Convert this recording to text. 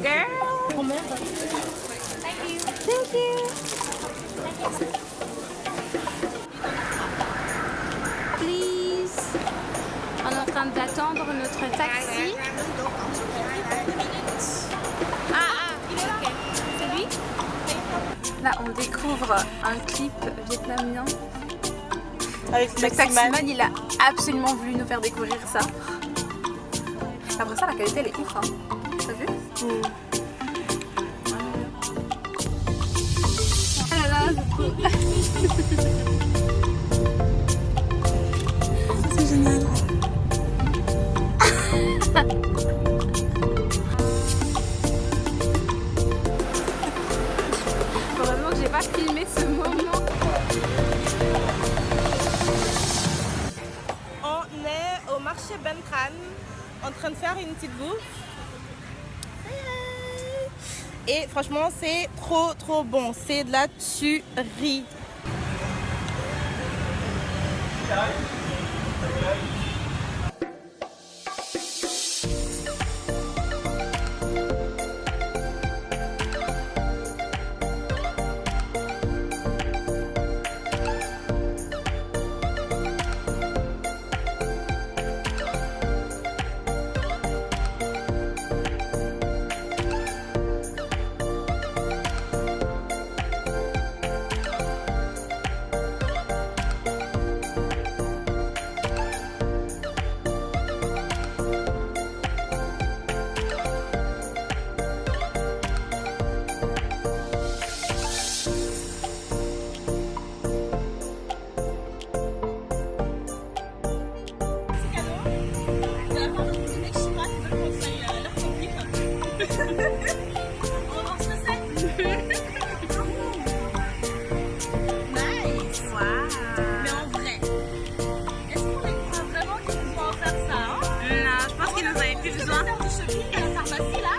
Girl. Thank you. Please. On est en train d'attendre notre taxi. Il est là. C'est lui? Là, on découvre un clip vietnamien. Avec Le taximan, il a absolument voulu nous faire découvrir ça. Après ça, la qualité, elle est ouf. Hein. T'as vu? Ah là là, c'est trop... C'est génial. Heureusement que j'ai pas filmé ce moment. On est au marché Ben Khan, en train de faire une petite bouffe. Et franchement, c'est trop bon. C'est de la tuerie. Non, je pense qu'il nous avait plus besoin. À la pharmacie là.